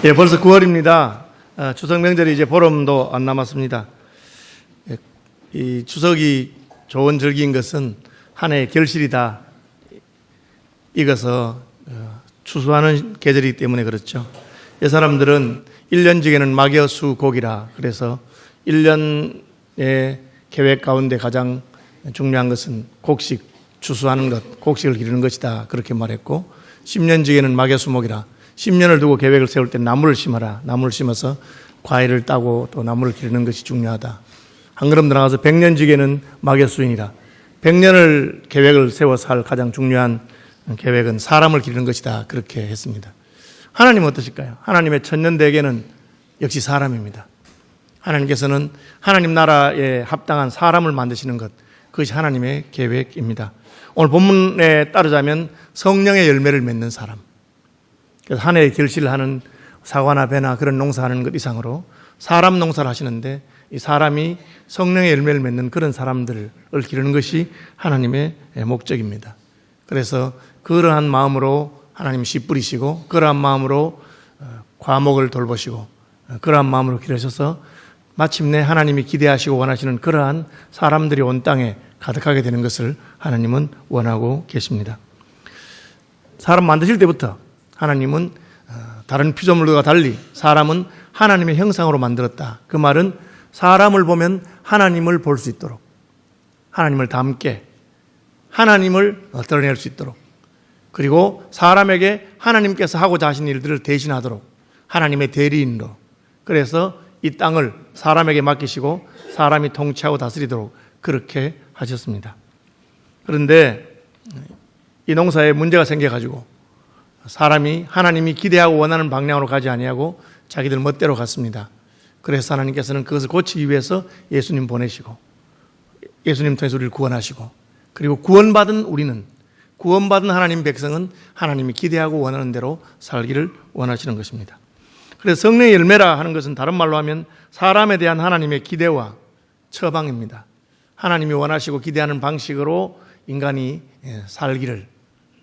예, 벌써 9월입니다. 추석 명절이 이제 보름도 안 남았습니다. 이 추석이 좋은 절기인 것은 한 해의 결실이다. 익어서 추수하는 계절이기 때문에 그렇죠. 이 사람들은 1년중에는 막여수곡이라 그래서 1년의 계획 가운데 가장 중요한 것은 곡식, 추수하는 것, 곡식을 기르는 것이다. 그렇게 말했고 10년중에는 막여수목이라 10년을 두고 계획을 세울 때 나무를 심어라. 나무를 심어서 과일을 따고 또 나무를 기르는 것이 중요하다. 한 걸음 더 나가서 100년지기에는 막여수인이라 100년을 계획을 세워서 할 가장 중요한 계획은 사람을 기르는 것이다. 그렇게 했습니다. 하나님은 어떠실까요? 하나님의 천년대계는 역시 사람입니다. 하나님께서는 하나님 나라에 합당한 사람을 만드시는 것, 그것이 하나님의 계획입니다. 오늘 본문에 따르자면 성령의 열매를 맺는 사람, 그래서 한 해의 결실을 하는 사과나 배나 그런 농사하는 것 이상으로 사람 농사를 하시는데 이 사람이 성령의 열매를 맺는 그런 사람들을 기르는 것이 하나님의 목적입니다. 그래서 그러한 마음으로 하나님 씨 뿌리시고 그러한 마음으로 과목을 돌보시고 그러한 마음으로 기르셔서 마침내 하나님이 기대하시고 원하시는 그러한 사람들이 온 땅에 가득하게 되는 것을 하나님은 원하고 계십니다. 사람 만드실 때부터 하나님은 다른 피조물과 달리 사람은 하나님의 형상으로 만들었다. 그 말은 사람을 보면 하나님을 볼 수 있도록, 하나님을 닮게, 하나님을 드러낼 수 있도록, 그리고 사람에게 하나님께서 하고자 하신 일들을 대신하도록 하나님의 대리인으로, 그래서 이 땅을 사람에게 맡기시고 사람이 통치하고 다스리도록 그렇게 하셨습니다. 그런데 이 농사에 문제가 생겨가지고 사람이 하나님이 기대하고 원하는 방향으로 가지 아니하고 자기들 멋대로 갔습니다. 그래서 하나님께서는 그것을 고치기 위해서 예수님 보내시고 예수님 통해서 우리를 구원하시고 그리고 구원받은 우리는, 구원받은 하나님 백성은 하나님이 기대하고 원하는 대로 살기를 원하시는 것입니다. 그래서 성령의 열매라 하는 것은 다른 말로 하면 사람에 대한 하나님의 기대와 처방입니다. 하나님이 원하시고 기대하는 방식으로 인간이 살기를,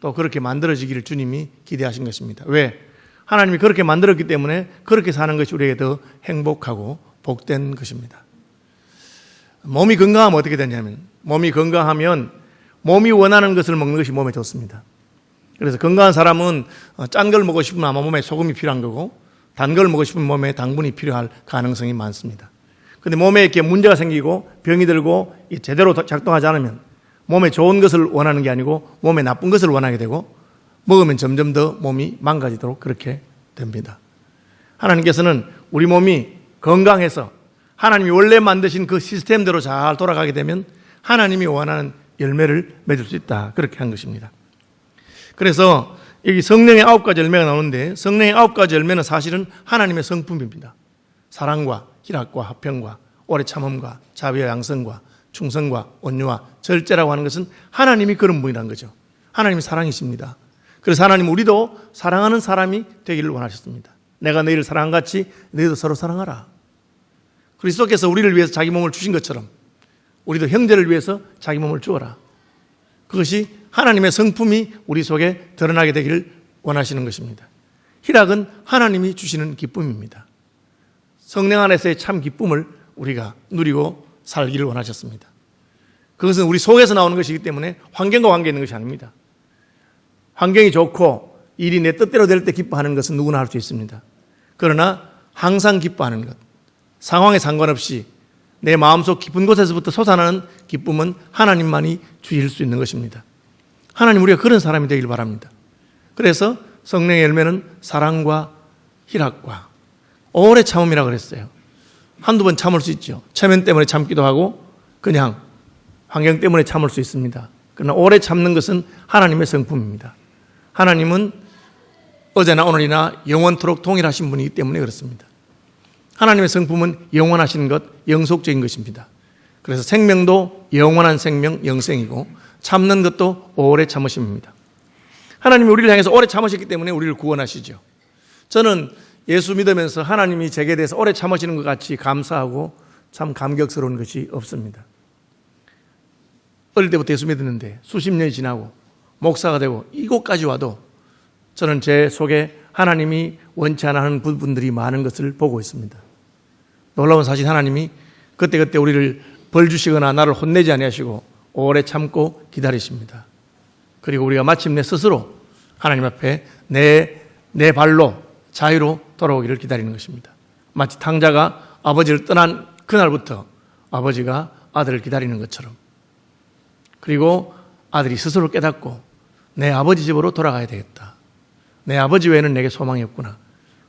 또 그렇게 만들어지기를 주님이 기대하신 것입니다. 왜? 하나님이 그렇게 만들었기 때문에 그렇게 사는 것이 우리에게 더 행복하고 복된 것입니다. 몸이 건강하면 어떻게 되냐면, 몸이 건강하면 몸이 원하는 것을 먹는 것이 몸에 좋습니다. 그래서 건강한 사람은 짠 걸 먹고 싶으면 아마 몸에 소금이 필요한 거고 단 걸 먹고 싶으면 몸에 당분이 필요할 가능성이 많습니다. 그런데 몸에 이렇게 문제가 생기고 병이 들고 제대로 작동하지 않으면 몸에 좋은 것을 원하는 게 아니고 몸에 나쁜 것을 원하게 되고 먹으면 점점 더 몸이 망가지도록 그렇게 됩니다. 하나님께서는 우리 몸이 건강해서 하나님이 원래 만드신 그 시스템대로 잘 돌아가게 되면 하나님이 원하는 열매를 맺을 수 있다. 그렇게 한 것입니다. 그래서 여기 성령의 9가지 열매가 나오는데 성령의 9가지 열매는 사실은 하나님의 성품입니다. 사랑과 희락과 화평과 오래 참음과 자비와 양성과 충성과 온유와 절제라고 하는 것은 하나님이 그런 분이라는 거죠. 하나님이 사랑이십니다. 그래서 하나님 우리도 사랑하는 사람이 되기를 원하셨습니다. 내가 너희를 사랑한 같이 너희도 서로 사랑하라. 그리스도께서 우리를 위해서 자기 몸을 주신 것처럼 우리도 형제를 위해서 자기 몸을 주어라. 그것이 하나님의 성품이 우리 속에 드러나게 되기를 원하시는 것입니다. 희락은 하나님이 주시는 기쁨입니다. 성령 안에서의 참 기쁨을 우리가 누리고 살기를 원하셨습니다. 그것은 우리 속에서 나오는 것이기 때문에 환경과 관계 있는 것이 아닙니다. 환경이 좋고 일이 내 뜻대로 될 때 기뻐하는 것은 누구나 할 수 있습니다. 그러나 항상 기뻐하는 것, 상황에 상관없이 내 마음속 깊은 곳에서부터 솟아나는 기쁨은 하나님만이 주실 수 있는 것입니다. 하나님 우리가 그런 사람이 되길 바랍니다. 그래서 성령의 열매는 사랑과 희락과 오래 참음이라고 그랬어요. 한두 번 참을 수 있죠. 체면 때문에 참기도 하고 그냥 환경 때문에 참을 수 있습니다. 그러나 오래 참는 것은 하나님의 성품입니다. 하나님은 어제나 오늘이나 영원토록 동일하신 분이기 때문에 그렇습니다. 하나님의 성품은 영원하신 것, 영속적인 것입니다. 그래서 생명도 영원한 생명, 영생이고 참는 것도 오래 참으심입니다. 하나님이 우리를 향해서 오래 참으셨기 때문에 우리를 구원하시죠. 저는 예수 믿으면서 하나님이 제게 대해서 오래 참으시는 것 같이 감사하고 참 감격스러운 것이 없습니다. 어릴 때부터 예수 믿었는데 수십 년이 지나고 목사가 되고 이곳까지 와도 저는 제 속에 하나님이 원치 않아 하는 부분들이 많은 것을 보고 있습니다. 놀라운 사실, 하나님이 그때그때 우리를 벌 주시거나 나를 혼내지 아니하시고 오래 참고 기다리십니다. 그리고 우리가 마침내 스스로 하나님 앞에 내 발로 자유로 돌아오기를 기다리는 것입니다. 마치 탕자가 아버지를 떠난 그날부터 아버지가 아들을 기다리는 것처럼, 그리고 아들이 스스로 깨닫고 내 아버지 집으로 돌아가야 되겠다, 내 아버지 외에는 내게 소망이 없구나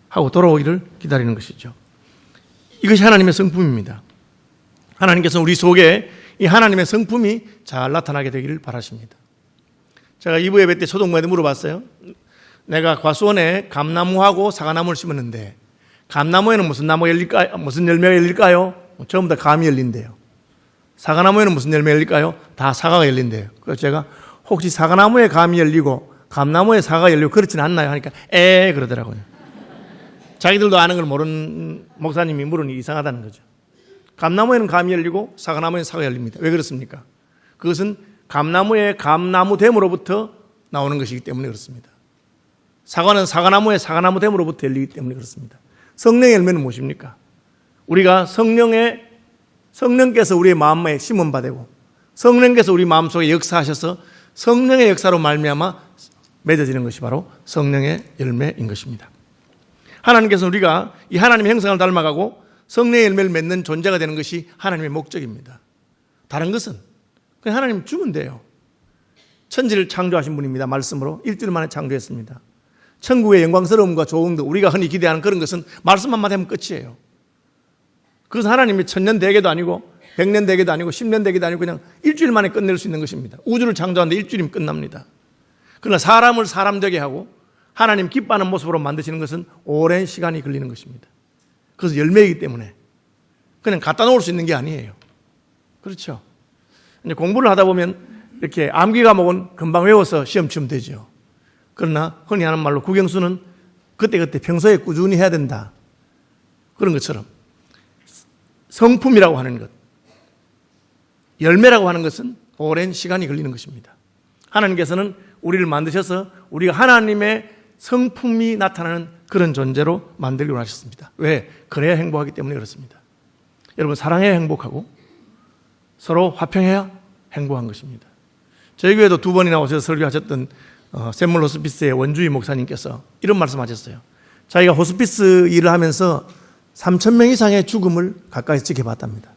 하고 돌아오기를 기다리는 것이죠. 이것이 하나님의 성품입니다. 하나님께서 우리 속에 이 하나님의 성품이 잘 나타나게 되기를 바라십니다. 제가 2부 예배 때 초등부모한테 물어봤어요. 내가 과수원에 감나무하고 사과나무를 심었는데 감나무에는 무슨 열매가 열릴까요? 전부 다 감이 열린대요. 사과나무에는 무슨 열매가 열릴까요? 다 사과가 열린대요. 그래서 제가 혹시 사과나무에 감이 열리고 감나무에 사과가 열리고 그렇지는 않나요? 하니까 그러더라고요. 자기들도 아는 걸 모르는 목사님이 물으니 이상하다는 거죠. 감나무에는 감이 열리고 사과나무에는 사과가 열립니다. 왜 그렇습니까? 그것은 감나무의 감나무됨으로부터 나오는 것이기 때문에 그렇습니다. 사과는 사과나무의 사과나무됨으로부터 열리기 때문에 그렇습니다. 성령의 열매는 무엇입니까? 우리가 성령께서 우리의 마음에 심은바되고 성령께서 우리 마음속에 역사하셔서 성령의 역사로 말미암아 맺어지는 것이 바로 성령의 열매인 것입니다. 하나님께서 우리가 이 하나님의 형상을 닮아가고 성령의 열매를 맺는 존재가 되는 것이 하나님의 목적입니다. 다른 것은 그냥 하나님 주면 돼요. 천지를 창조하신 분입니다. 말씀으로 일주일 만에 창조했습니다. 천국의 영광스러움과 좋음도 우리가 흔히 기대하는 그런 것은 말씀 한마디 하면 끝이에요. 그것은 하나님이 천년 대계도 아니고 100년 대계도 아니고 10년 대계도 아니고 그냥 일주일 만에 끝낼 수 있는 것입니다. 우주를 창조하는데 일주일이면 끝납니다. 그러나 사람을 사람 되게 하고 하나님 기뻐하는 모습으로 만드시는 것은 오랜 시간이 걸리는 것입니다. 그래서 열매이기 때문에 그냥 갖다 놓을 수 있는 게 아니에요. 그렇죠? 이제 공부를 하다 보면 이렇게 암기 과목은 금방 외워서 시험 치면 되죠. 그러나 흔히 하는 말로 국영수는 그때그때 평소에 꾸준히 해야 된다, 그런 것처럼 성품이라고 하는 것, 열매라고 하는 것은 오랜 시간이 걸리는 것입니다. 하나님께서는 우리를 만드셔서 우리가 하나님의 성품이 나타나는 그런 존재로 만들기로 하셨습니다. 왜? 그래야 행복하기 때문에 그렇습니다. 여러분, 사랑해야 행복하고 서로 화평해야 행복한 것입니다. 저희 교회도 2번이나 오셔서 설교하셨던 샘물 호스피스의 원주희 목사님께서 이런 말씀하셨어요. 자기가 호스피스 일을 하면서 3,000명 이상의 죽음을 가까이서 지켜봤답니다.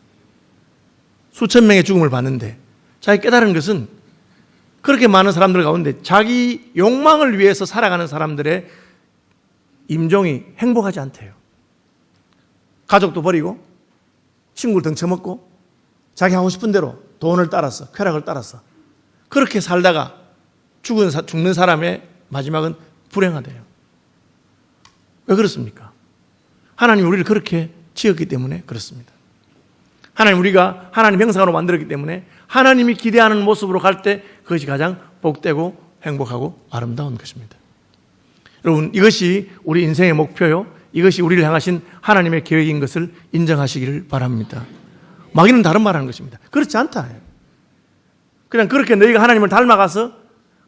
수천 명의 죽음을 봤는데 자기 깨달은 것은 그렇게 많은 사람들 가운데 자기 욕망을 위해서 살아가는 사람들의 임종이 행복하지 않대요. 가족도 버리고 친구를 등쳐먹고 자기 하고 싶은 대로 돈을 따라서 쾌락을 따라서 그렇게 살다가 죽는 사람의 마지막은 불행하대요. 왜 그렇습니까? 하나님이 우리를 그렇게 지었기 때문에 그렇습니다. 우리가 하나님 형상으로 만들었기 때문에 하나님이 기대하는 모습으로 갈 때 그것이 가장 복되고 행복하고 아름다운 것입니다. 여러분, 이것이 우리 인생의 목표요, 이것이 우리를 향하신 하나님의 계획인 것을 인정하시기를 바랍니다. 마귀는 다른 말 하는 것입니다. 그렇지 않다. 그냥 그렇게 너희가 하나님을 닮아가서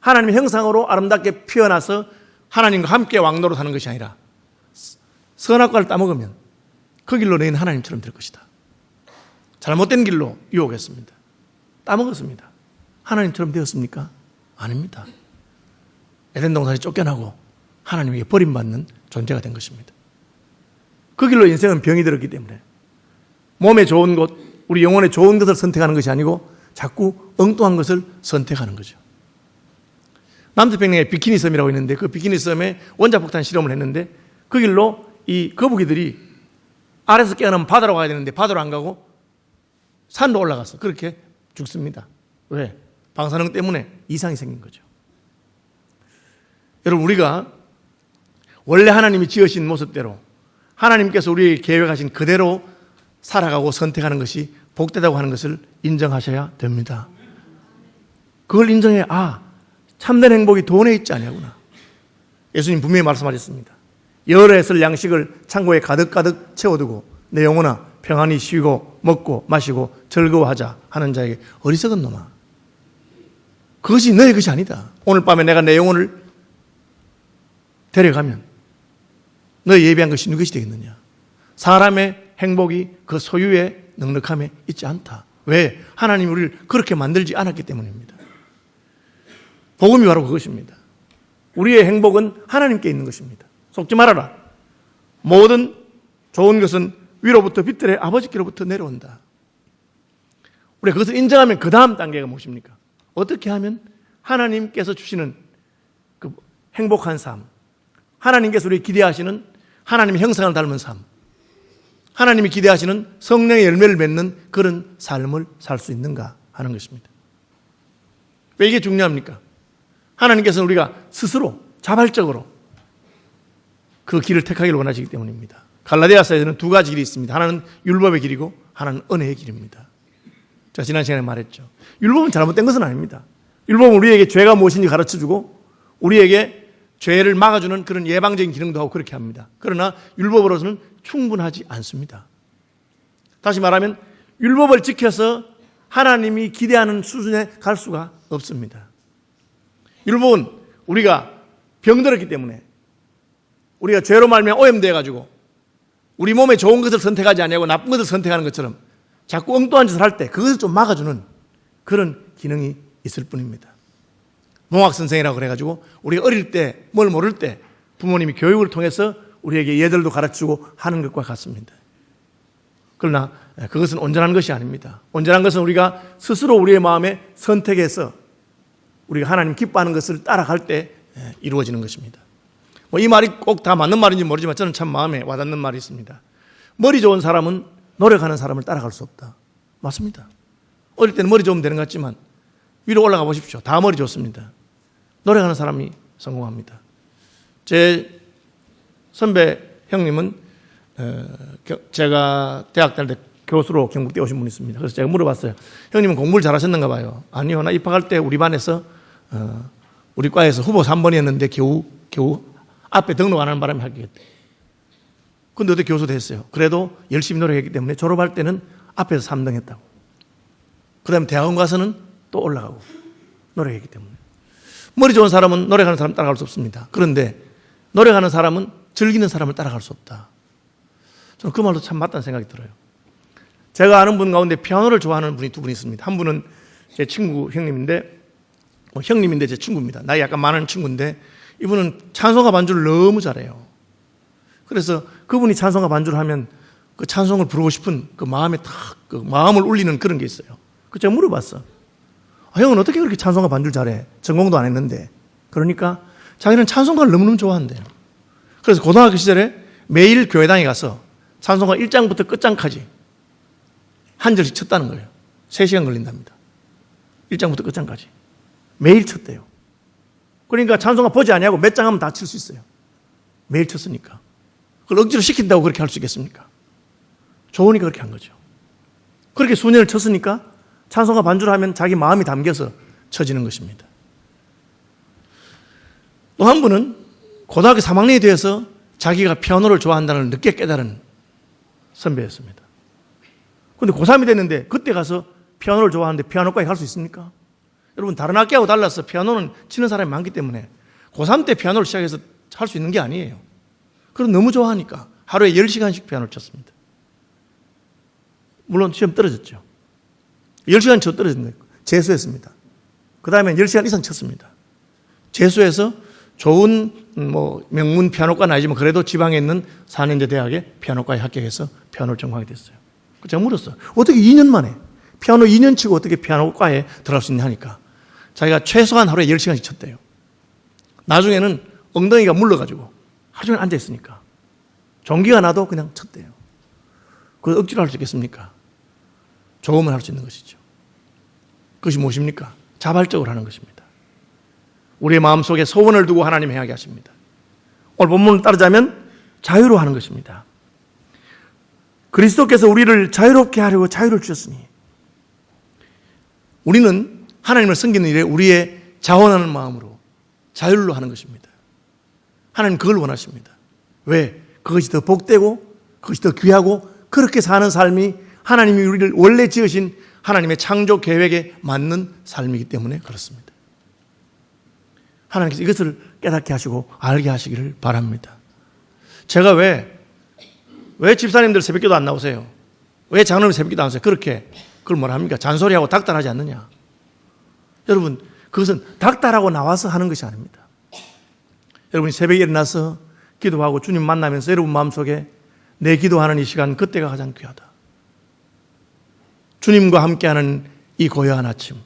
하나님의 형상으로 아름답게 피어나서 하나님과 함께 왕노릇하는 것이 아니라 선악과를 따먹으면 그 길로 너희는 하나님처럼 될 것이다. 잘못된 길로 유혹했습니다. 따먹었습니다. 하나님처럼 되었습니까? 아닙니다. 에덴 동산에 쫓겨나고 하나님에게 버림받는 존재가 된 것입니다. 그 길로 인생은 병이 들었기 때문에 몸에 좋은 것, 우리 영혼에 좋은 것을 선택하는 것이 아니고 자꾸 엉뚱한 것을 선택하는 거죠. 남태평양에 비키니 섬이라고 있는데 그 비키니 섬에 원자폭탄 실험을 했는데 그 길로 이 거북이들이 아래서 깨어나면 바다로 가야 되는데 바다로 안 가고 산으로 올라가서 그렇게 죽습니다. 왜? 방사능 때문에 이상이 생긴 거죠. 여러분, 우리가 원래 하나님이 지으신 모습대로 하나님께서 우리에게 계획하신 그대로 살아가고 선택하는 것이 복되다고 하는 것을 인정하셔야 됩니다. 그걸 인정해, 참된 행복이 돈에 있지 않냐구나. 예수님 분명히 말씀하셨습니다. 열에 쓸 양식을 창고에 가득가득 채워두고 내 영혼아 평안히 쉬고 먹고 마시고 즐거워하자 하는 자에게 어리석은 놈아, 그것이 너의 것이 아니다. 오늘 밤에 내가 내 영혼을 데려가면 너희 예비한 것이 누구이 되겠느냐? 사람의 행복이 그 소유의 넉넉함에 있지 않다. 왜? 하나님이 우리를 그렇게 만들지 않았기 때문입니다. 복음이 바로 그것입니다. 우리의 행복은 하나님께 있는 것입니다. 속지 말아라. 모든 좋은 것은 위로부터 빛들의 아버지께로부터 내려온다. 우리가 그것을 인정하면 그 다음 단계가 무엇입니까? 어떻게 하면 하나님께서 주시는 그 행복한 삶, 하나님께서 우리 기대하시는 하나님의 형상을 닮은 삶, 하나님이 기대하시는 성령의 열매를 맺는 그런 삶을 살 수 있는가 하는 것입니다. 왜 이게 중요합니까? 하나님께서는 우리가 스스로 자발적으로 그 길을 택하기를 원하시기 때문입니다. 갈라디아서에는 두 가지 길이 있습니다. 하나는 율법의 길이고 하나는 은혜의 길입니다. 제가 지난 시간에 말했죠. 율법은 잘못된 것은 아닙니다. 율법은 우리에게 죄가 무엇인지 가르쳐주고 우리에게 죄를 막아주는 그런 예방적인 기능도 하고 그렇게 합니다. 그러나 율법으로서는 충분하지 않습니다. 다시 말하면 율법을 지켜서 하나님이 기대하는 수준에 갈 수가 없습니다. 율법은 우리가 병들었기 때문에 우리가 죄로 말미암아 오염되어 가지고 우리 몸에 좋은 것을 선택하지 아니하고 나쁜 것을 선택하는 것처럼 자꾸 엉뚱한 짓을 할 때 그것을 좀 막아주는 그런 기능이 있을 뿐입니다. 농학선생이라고 그래가지고 우리가 어릴 때 뭘 모를 때 부모님이 교육을 통해서 우리에게 예절도 가르치고 하는 것과 같습니다. 그러나 그것은 온전한 것이 아닙니다. 온전한 것은 우리가 스스로 우리의 마음에 선택해서 우리가 하나님 기뻐하는 것을 따라갈 때 이루어지는 것입니다. 이 말이 꼭 다 맞는 말인지 모르지만 저는 참 마음에 와닿는 말이 있습니다. 머리 좋은 사람은 노력하는 사람을 따라갈 수 없다. 맞습니다. 어릴 때는 머리 좋으면 되는 것 같지만 위로 올라가 보십시오. 다 머리 좋습니다. 노력하는 사람이 성공합니다. 제 선배 형님은 제가 대학 다닐 때 교수로 경북대 오신 분이 있습니다. 그래서 제가 물어봤어요. 형님은 공부를 잘하셨는가 봐요. 아니요. 나 입학할 때 우리 반에서 우리 과에서 후보 3번이었는데 겨우 앞에 등록 안 하는 바람에 합격했대. 근데 어떻게 교수 됐어요? 그래도 열심히 노력했기 때문에 졸업할 때는 앞에서 3등 했다고. 그 다음에 대학원 가서는 또 올라가고 노력했기 때문에. 머리 좋은 사람은 노력하는 사람 따라갈 수 없습니다. 그런데 노력하는 사람은 즐기는 사람을 따라갈 수 없다. 저는 그 말도 참 맞다는 생각이 들어요. 제가 아는 분 가운데 피아노를 좋아하는 분이 두 분 있습니다. 한 분은 제 친구 형님인데 형님인데 제 친구입니다. 나이 약간 많은 친구인데 이분은 찬송가 반주를 너무 잘해요. 그래서 그분이 찬송가 반주를 하면 그 찬송을 부르고 싶은 그 마음에 그 마음을 울리는 그런 게 있어요. 그 제가 물어봤어. 형은 어떻게 그렇게 찬송가 반주를 잘해? 전공도 안 했는데. 그러니까 자기는 찬송가를 너무너무 좋아한대요. 그래서 고등학교 시절에 매일 교회당에 가서 찬송가 1장부터 끝장까지 한 절씩 쳤다는 거예요. 3시간 걸린답니다. 1장부터 끝장까지. 매일 쳤대요. 그러니까 찬송가 보지 아니하고 몇 장 하면 다 칠 수 있어요. 매일 쳤으니까. 그걸 억지로 시킨다고 그렇게 할 수 있겠습니까? 좋으니까 그렇게 한 거죠. 그렇게 수년을 쳤으니까 찬송가 반주를 하면 자기 마음이 담겨서 쳐지는 것입니다. 또 한 분은 고등학교 3학년이 되어서 자기가 피아노를 좋아한다는 걸 늦게 깨달은 선배였습니다. 그런데 고3이 됐는데 그때 가서 피아노를 좋아하는데 피아노과에 갈 수 있습니까? 여러분 다른 학교하고 달라서 피아노는 치는 사람이 많기 때문에 고3 때 피아노를 시작해서 할 수 있는 게 아니에요. 그럼 너무 좋아하니까 하루에 10시간씩 피아노를 쳤습니다. 물론 시험 떨어졌죠. 10시간 쳐 떨어진 거예요. 재수했습니다. 그 다음에 10시간 이상 쳤습니다. 재수해서 좋은 명문 피아노과는 아니지만 그래도 지방에 있는 4년제 대학에 피아노과에 합격해서 피아노를 전공하게 됐어요. 제가 물었어요. 어떻게 2년 만에 피아노 2년 치고 어떻게 피아노과에 들어갈 수 있냐 하니까 자기가 최소한 하루에 10시간씩 쳤대요. 나중에는 엉덩이가 물러가지고 하루 종일 앉아있으니까 종기가 나도 그냥 쳤대요. 그걸 억지로 할 수 있겠습니까? 조금은 할 수 있는 것이죠. 그것이 무엇입니까? 자발적으로 하는 것입니다. 우리의 마음속에 소원을 두고 하나님 행하게 하십니다. 오늘 본문을 따르자면 자유로 하는 것입니다. 그리스도께서 우리를 자유롭게 하려고 자유를 주셨으니 우리는 하나님을 섬기는 일에 우리의 자원하는 마음으로 자율로 하는 것입니다. 하나님 그걸 원하십니다. 왜? 그것이 더 복되고 그것이 더 귀하고 그렇게 사는 삶이 하나님이 우리를 원래 지으신 하나님의 창조 계획에 맞는 삶이기 때문에 그렇습니다. 하나님께서 이것을 깨닫게 하시고 알게 하시기를 바랍니다. 제가 왜 집사님들 새벽기도 안 나오세요? 왜 장로님 새벽기도 안 오세요? 그걸 뭐라 합니까? 잔소리하고 닥달하지 않느냐? 여러분, 그것은 닥달하고 나와서 하는 것이 아닙니다. 여러분이 새벽에 일어나서 기도하고 주님 만나면서 여러분 마음속에 내 기도하는 이 시간, 그때가 가장 귀하다. 주님과 함께하는 이 고요한 아침,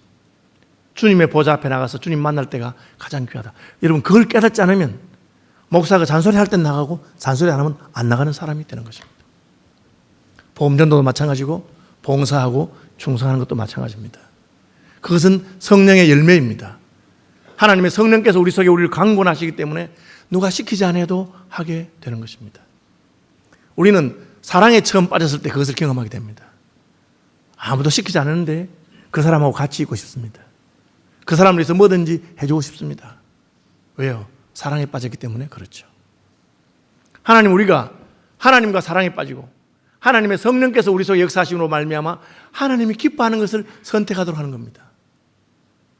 주님의 보좌 앞에 나가서 주님 만날 때가 가장 귀하다. 여러분, 그걸 깨닫지 않으면 목사가 잔소리할 땐 나가고 잔소리 안 하면 안 나가는 사람이 되는 것입니다. 보험전도도 마찬가지고 봉사하고 충성하는 것도 마찬가지입니다. 그것은 성령의 열매입니다. 하나님의 성령께서 우리 속에 우리를 강권하시기 때문에 누가 시키지 않아도 하게 되는 것입니다. 우리는 사랑에 처음 빠졌을 때 그것을 경험하게 됩니다. 아무도 시키지 않았는데 그 사람하고 같이 있고 싶습니다. 그 사람을 위해서 뭐든지 해주고 싶습니다. 왜요? 사랑에 빠졌기 때문에 그렇죠. 우리가 하나님과 사랑에 빠지고 하나님의 성령께서 우리 속에 역사하심으로 말미암아 하나님이 기뻐하는 것을 선택하도록 하는 겁니다.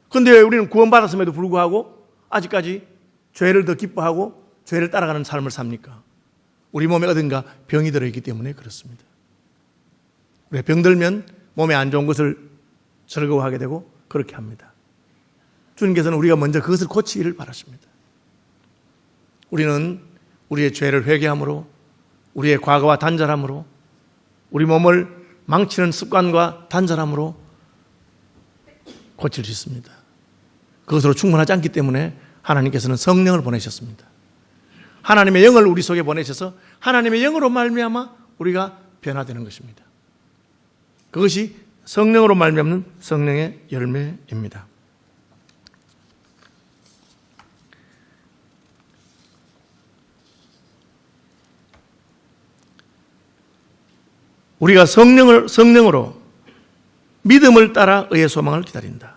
그런데 왜 우리는 구원받았음에도 불구하고 아직까지 죄를 더 기뻐하고 죄를 따라가는 삶을 삽니까? 우리 몸에 어딘가 병이 들어있기 때문에 그렇습니다. 우리가 병들면 몸에 안 좋은 것을 즐거워하게 되고 그렇게 합니다. 주님께서는 우리가 먼저 그것을 고치기를 바라십니다. 우리는 우리의 죄를 회개함으로, 우리의 과거와 단절함으로, 우리 몸을 망치는 습관과 단절함으로 고칠 수 있습니다. 그것으로 충분하지 않기 때문에 하나님께서는 성령을 보내셨습니다. 하나님의 영을 우리 속에 보내셔서 하나님의 영으로 말미암아 우리가 변화되는 것입니다. 그것이 성령으로 말미암는 성령의 열매입니다. 우리가 성령으로 믿음을 따라 의의 소망을 기다린다.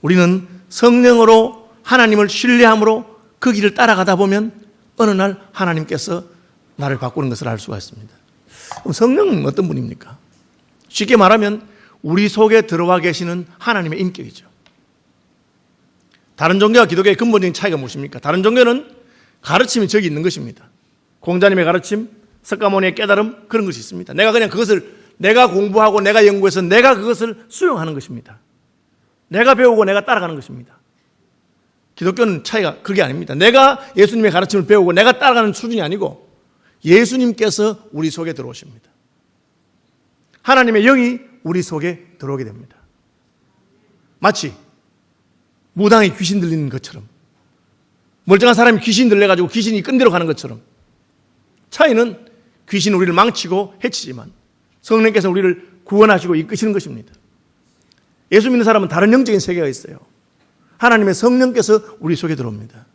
우리는 성령으로 하나님을 신뢰함으로 그 길을 따라가다 보면 어느 날 하나님께서 나를 바꾸는 것을 알 수가 있습니다. 그럼 성령은 어떤 분입니까? 쉽게 말하면 우리 속에 들어와 계시는 하나님의 인격이죠. 다른 종교와 기독교의 근본적인 차이가 무엇입니까? 다른 종교는 가르침이 저기 있는 것입니다. 공자님의 가르침, 석가모니의 깨달음, 그런 것이 있습니다. 내가 그냥 그것을 내가 공부하고 내가 연구해서 내가 그것을 수용하는 것입니다. 내가 배우고 내가 따라가는 것입니다. 기독교는 차이가 그게 아닙니다. 내가 예수님의 가르침을 배우고 내가 따라가는 수준이 아니고 예수님께서 우리 속에 들어오십니다. 하나님의 영이 우리 속에 들어오게 됩니다. 마치 무당이 귀신 들리는 것처럼, 멀쩡한 사람이 귀신 들려가지고 귀신이 끈대로 가는 것처럼, 차이는 귀신은 우리를 망치고 해치지만 성령께서 우리를 구원하시고 이끄시는 것입니다. 예수 믿는 사람은 다른 영적인 세계가 있어요. 하나님의 성령께서 우리 속에 들어옵니다.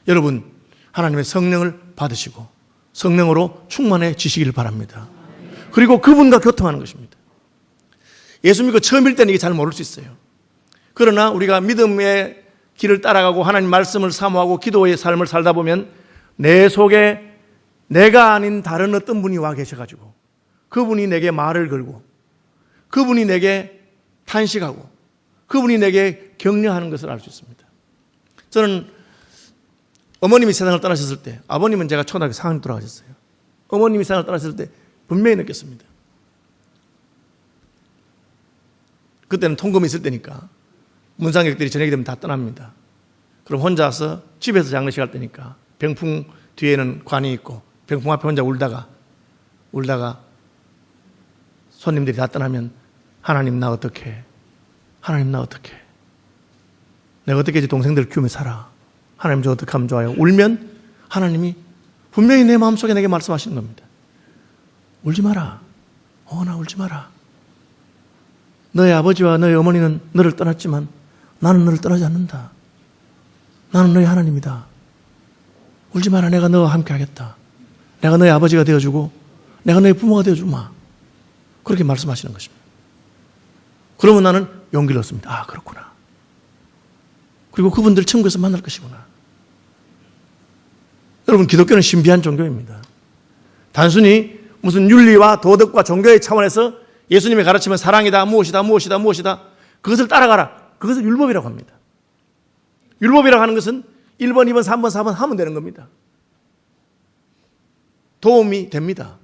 여러분, 하나님의 성령을 받으시고 성령으로 충만해지시기를 바랍니다. 그리고 그분과 교통하는 것입니다. 예수 믿고 처음일 때는 이게 잘 모를 수 있어요. 그러나 우리가 믿음의 길을 따라가고 하나님 말씀을 사모하고 기도의 삶을 살다 보면 내 속에 내가 아닌 다른 어떤 분이 와 계셔가지고 그분이 내게 말을 걸고 그분이 내게 탄식하고 그분이 내게 격려하는 것을 알 수 있습니다. 저는 어머님이 세상을 떠나셨을 때, 아버님은 제가 초등학교 4학년 돌아가셨어요. 어머님이 세상을 떠나셨을 때 분명히 느꼈습니다. 그때는 통금이 있을 때니까 문상객들이 저녁이 되면 다 떠납니다. 그럼 혼자서 집에서 장례식 할 때니까 병풍 뒤에는 관이 있고 병풍 앞에 혼자 울다가 손님들이 다 떠나면 하나님 나 어떡해? 하나님 나 어떡해? 내가 어떻게 이제 동생들 키우며 살아? 하나님 저 어떻게 하면 좋아요? 울면 하나님이 분명히 내 마음속에 내게 말씀하시는 겁니다. 울지 마라. 나 울지 마라. 너의 아버지와 너의 어머니는 너를 떠났지만 나는 너를 떠나지 않는다. 나는 너의 하나님이다. 울지 마라. 내가 너와 함께 하겠다. 내가 너의 아버지가 되어주고 내가 너의 부모가 되어주마. 그렇게 말씀하시는 것입니다. 그러면 나는 용기를 얻습니다. 아, 그렇구나. 그리고 그분들 천국에서 만날 것이구나. 여러분, 기독교는 신비한 종교입니다. 단순히 무슨 윤리와 도덕과 종교의 차원에서 예수님의 가르침은 사랑이다, 무엇이다. 그것을 따라가라. 그것을 율법이라고 합니다. 율법이라고 하는 것은 1번, 2번, 3번, 4번 하면 되는 겁니다. 도움이 됩니다.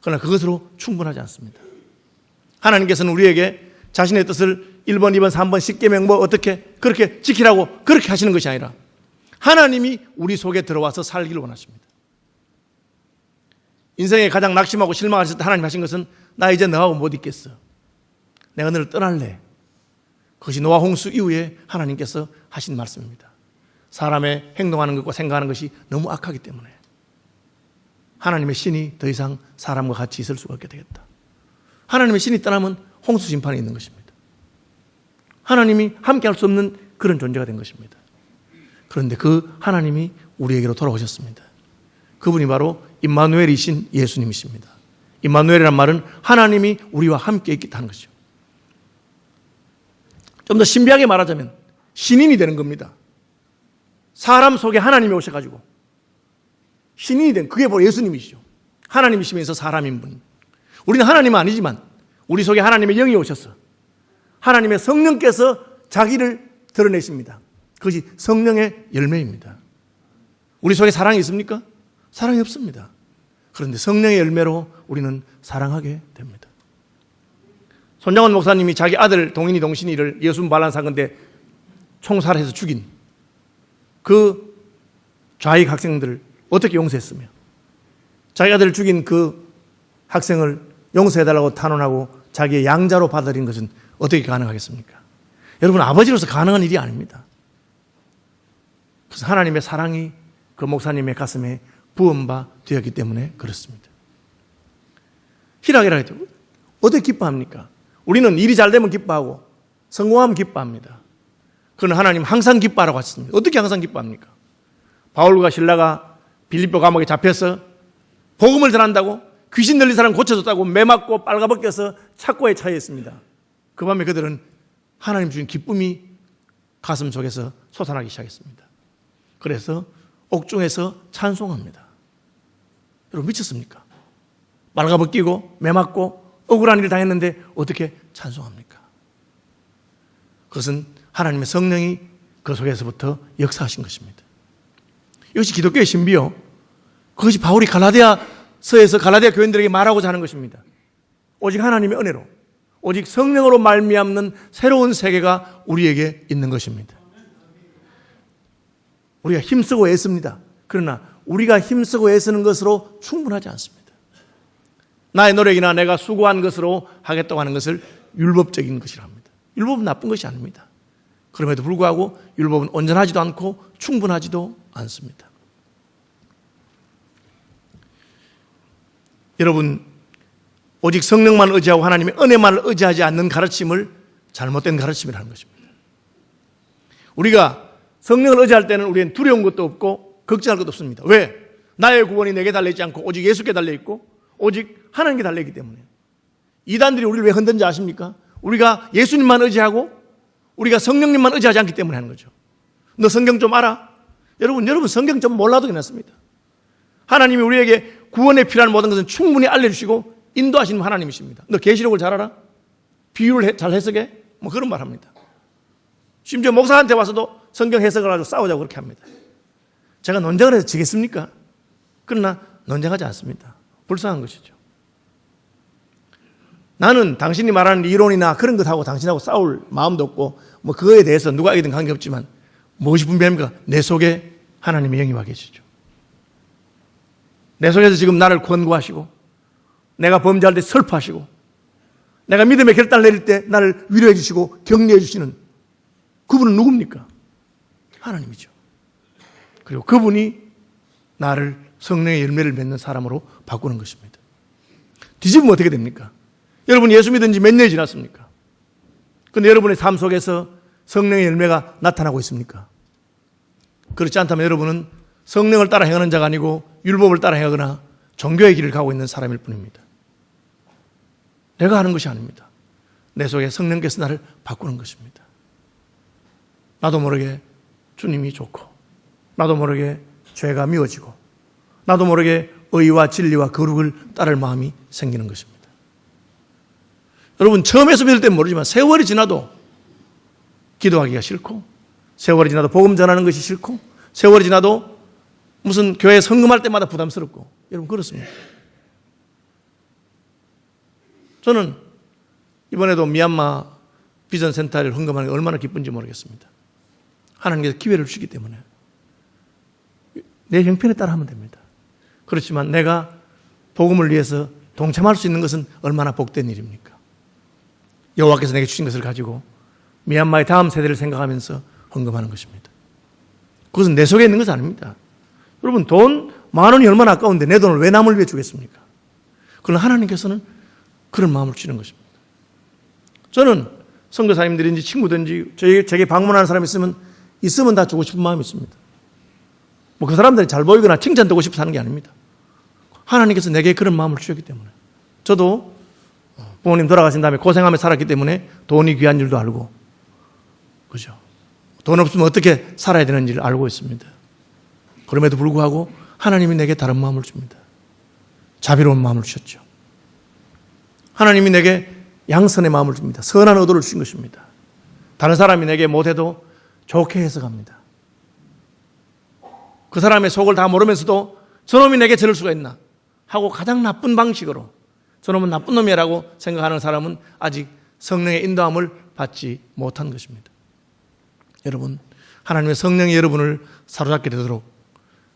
그러나 그것으로 충분하지 않습니다. 하나님께서는 우리에게 자신의 뜻을 1번, 2번, 3번, 10계명 뭐 어떻게 그렇게 지키라고 그렇게 하시는 것이 아니라 하나님이 우리 속에 들어와서 살기를 원하십니다. 인생에 가장 낙심하고 실망하실 때 하나님 하신 것은 나 이제 너하고 못 있겠어. 내가 너를 떠날래. 그것이 노아 홍수 이후에 하나님께서 하신 말씀입니다. 사람의 행동하는 것과 생각하는 것이 너무 악하기 때문에 하나님의 신이 더 이상 사람과 같이 있을 수가 없게 되겠다. 하나님의 신이 떠나면 홍수 심판이 있는 것입니다. 하나님이 함께할 수 없는 그런 존재가 된 것입니다. 그런데 그 하나님이 우리에게로 돌아오셨습니다. 그분이 바로 임마누엘이신 예수님이십니다. 임마누엘이란 말은 하나님이 우리와 함께 있겠다는 것이죠. 좀 더 신비하게 말하자면 신인이 되는 겁니다. 사람 속에 하나님이 오셔가지고 신인이 된 그게 바로 예수님이시죠. 하나님이시면서 사람인 분. 우리는 하나님은 아니지만 우리 속에 하나님의 영이 오셔서 하나님의 성령께서 자기를 드러내십니다. 그것이 성령의 열매입니다. 우리 속에 사랑이 있습니까? 사랑이 없습니다. 그런데 성령의 열매로 우리는 사랑하게 됩니다. 손장원 목사님이 자기 아들 동인이 동신이를 예수 반란 사건때 총살해서 죽인 그 좌익 학생들을 어떻게 용서했으며 자기 아들을 죽인 그 학생을 용서해달라고 탄원하고 자기의 양자로 받아들인 것은 어떻게 가능하겠습니까? 여러분, 아버지로서 가능한 일이 아닙니다. 그래서 하나님의 사랑이 그 목사님의 가슴에 부은 바 되었기 때문에 그렇습니다. 희락이라 해도 어떻게 기뻐합니까? 우리는 일이 잘 되면 기뻐하고 성공하면 기뻐합니다. 그러나 하나님 항상 기뻐하라고 하셨습니다. 어떻게 항상 기뻐합니까? 바울과 실라가 빌립보 감옥에 잡혀서 복음을 전한다고 귀신 들린 사람 고쳐줬다고 매맞고 빨가벗겨서 착고에 처해 있습니다. 그 밤에 그들은 하나님 주신 기쁨이 가슴 속에서 솟아나기 시작했습니다. 그래서 옥중에서 찬송합니다. 여러분, 미쳤습니까? 빨가벗기고 매맞고 억울한 일을 당했는데 어떻게 찬송합니까? 그것은 하나님의 성령이 그 속에서부터 역사하신 것입니다. 이것이 기독교의 신비요. 그것이 바울이 갈라디아서에서 갈라디아 교인들에게 말하고자 하는 것입니다. 오직 하나님의 은혜로, 오직 성령으로 말미암는 새로운 세계가 우리에게 있는 것입니다. 우리가 힘쓰고 애씁니다. 그러나 우리가 힘쓰고 애쓰는 것으로 충분하지 않습니다. 나의 노력이나 내가 수고한 것으로 하겠다고 하는 것을 율법적인 것이라 합니다. 율법은 나쁜 것이 아닙니다. 그럼에도 불구하고 율법은 온전하지도 않고 충분하지도 않습니다. 여러분, 오직 성령만 의지하고 하나님의 은혜만을 의지하지 않는 가르침을 잘못된 가르침이라는 것입니다. 우리가 성령을 의지할 때는 우리는 두려운 것도 없고 걱정할 것도 없습니다. 왜? 나의 구원이 내게 달려있지 않고 오직 예수께 달려있고 오직 하나님께 달려있기 때문에. 이단들이 우리를 왜 흔든지 아십니까? 우리가 예수님만 의지하고 우리가 성령님만 의지하지 않기 때문에 하는 거죠. 너 성경 좀 알아? 여러분 성경 좀 몰라도 괜찮습니다. 하나님이 우리에게 구원에 필요한 모든 것은 충분히 알려주시고 인도하시는 하나님이십니다. 너 계시록을 잘 알아? 비유를 잘 해석해? 뭐 그런 말 합니다. 심지어 목사한테 와서도 성경 해석을 가지고 싸우자고 그렇게 합니다. 제가 논쟁을 해서 지겠습니까? 그러나 논쟁하지 않습니다. 불쌍한 것이죠. 나는 당신이 말하는 이론이나 그런 것하고 당신하고 싸울 마음도 없고 뭐 그거에 대해서 누가 이기든 관계없지만 무엇이 분명합니까? 내 속에 하나님의 영이 와 계시죠. 내 속에서 지금 나를 권고하시고 내가 범죄할 때 슬퍼하시고 내가 믿음의 결단을 내릴 때 나를 위로해 주시고 격려해 주시는 그분은 누굽니까? 하나님이죠. 그리고 그분이 나를 성령의 열매를 맺는 사람으로 바꾸는 것입니다. 뒤집으면 어떻게 됩니까? 여러분 예수 믿은 지 몇 년이 지났습니까? 그런데 여러분의 삶 속에서 성령의 열매가 나타나고 있습니까? 그렇지 않다면 여러분은 성령을 따라 행하는 자가 아니고 율법을 따라 행하거나 종교의 길을 가고 있는 사람일 뿐입니다. 내가 하는 것이 아닙니다. 내 속에 성령께서 나를 바꾸는 것입니다. 나도 모르게 주님이 좋고 나도 모르게 죄가 미워지고 나도 모르게 의와 진리와 거룩을 따를 마음이 생기는 것입니다. 여러분 처음에서 믿을 때는 모르지만 세월이 지나도 기도하기가 싫고 세월이 지나도 복음 전하는 것이 싫고 세월이 지나도 무슨 교회 헌금할 때마다 부담스럽고, 여러분 그렇습니다. 저는 이번에도 미얀마 비전 센터를 헌금하는 게 얼마나 기쁜지 모르겠습니다. 하나님께서 기회를 주시기 때문에 내 형편에 따라 하면 됩니다. 그렇지만 내가 복음을 위해서 동참할 수 있는 것은 얼마나 복된 일입니까? 여호와께서 내게 주신 것을 가지고 미얀마의 다음 세대를 생각하면서 헌금하는 것입니다. 그것은 내 속에 있는 것이 아닙니다. 여러분 돈 10,000원이 얼마나 아까운데 내 돈을 왜 남을 위해 주겠습니까? 그러나 하나님께서는 그런 마음을 주시는 것입니다. 저는 선교사님들인지 친구든지 제게 방문하는 사람이 있으면 다 주고 싶은 마음이 있습니다. 뭐 그 사람들이 잘 보이거나 칭찬받고 싶어서 하는 게 아닙니다. 하나님께서 내게 그런 마음을 주셨기 때문에. 저도 부모님 돌아가신 다음에 고생하며 살았기 때문에 돈이 귀한 줄도 알고, 그죠? 돈 없으면 어떻게 살아야 되는지를 알고 있습니다. 그럼에도 불구하고 하나님이 내게 다른 마음을 줍니다. 자비로운 마음을 주셨죠. 하나님이 내게 양선의 마음을 줍니다. 선한 의도를 주신 것입니다. 다른 사람이 내게 못해도 좋게 해석합니다. 그 사람의 속을 다 모르면서도 저놈이 내게 저럴 수가 있나 하고 가장 나쁜 방식으로 저놈은 나쁜 놈이라고 생각하는 사람은 아직 성령의 인도함을 받지 못한 것입니다. 여러분, 하나님의 성령이 여러분을 사로잡게 되도록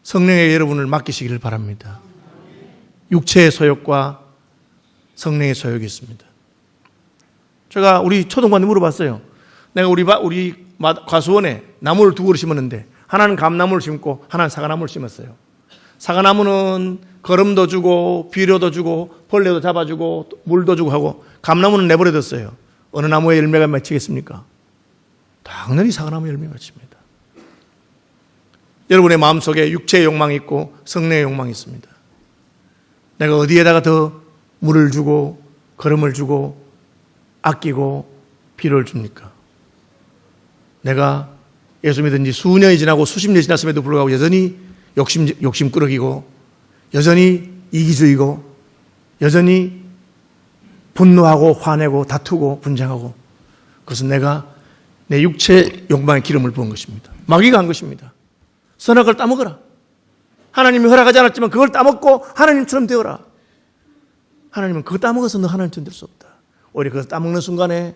성령의 여러분을 맡기시기를 바랍니다. 육체의 소욕과 성령의 소욕이 있습니다. 제가 우리 초등반에 물어봤어요. 내가 우리 과수원에 나무를 2그루 심었는데 하나는 감나무를 심고 하나는 사과나무를 심었어요. 사과나무는 거름도 주고 비료도 주고 벌레도 잡아주고 물도 주고 하고 감나무는 내버려뒀어요. 어느 나무에 열매가 맺히겠습니까? 당연히 사과나무 열매 맺힙니다. 여러분의 마음속에 육체의 욕망이 있고 성령의 욕망이 있습니다. 내가 어디에다가 더 물을 주고 거름을 주고 아끼고 비료를 줍니까? 내가 예수 믿은 지 수년이 지나고 수십 년이 지났음에도 불구하고 여전히 욕심꾸러기고 여전히 이기주의고 여전히 분노하고 화내고 다투고 분쟁하고, 그것은 내가 내 육체 욕망의 기름을 부은 것입니다. 마귀가 한 것입니다. 선악을 따먹어라. 하나님이 허락하지 않았지만 그걸 따먹고 하나님처럼 되어라. 하나님은 그거 따먹어서 너 하나님처럼 될 수 없다. 오히려 그걸 따먹는 순간에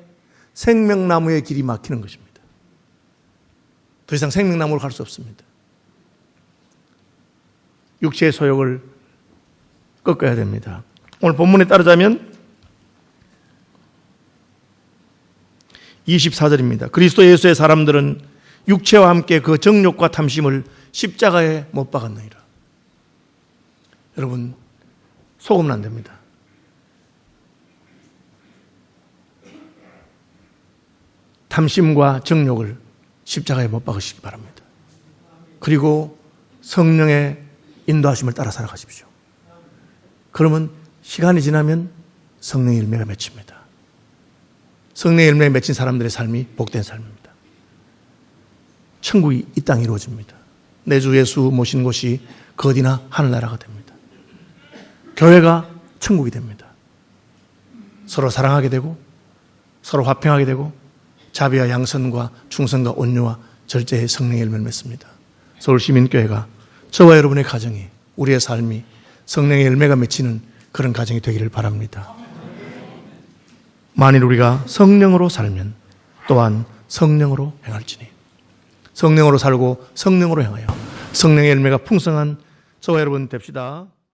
생명나무의 길이 막히는 것입니다. 더 이상 생명나무로 갈 수 없습니다. 육체의 소욕을 꺾어야 됩니다. 오늘 본문에 따르자면 24절입니다. 그리스도 예수의 사람들은 육체와 함께 그 정욕과 탐심을 십자가에 못 박았느니라. 여러분, 속으면 안 됩니다. 탐심과 정욕을 십자가에 못 박으시기 바랍니다. 그리고 성령의 인도하심을 따라 살아가십시오. 그러면 시간이 지나면 성령의 열매가 맺힙니다. 성령의 열매에 맺힌 사람들의 삶이 복된 삶입니다. 천국이 이 땅에 이루어집니다. 내 주 예수 모신 곳이 그 어디나 하늘나라가 됩니다. 교회가 천국이 됩니다. 서로 사랑하게 되고 서로 화평하게 되고 자비와 양선과 충성과 온유와 절제의 성령의 열매를 맺습니다. 서울시민교회가 저와 여러분의 가정이, 우리의 삶이 성령의 열매가 맺히는 그런 가정이 되기를 바랍니다. 만일 우리가 성령으로 살면 또한 성령으로 행할지니, 성령으로 살고 성령으로 행하여 성령의 열매가 풍성한 저와 여러분 됩시다.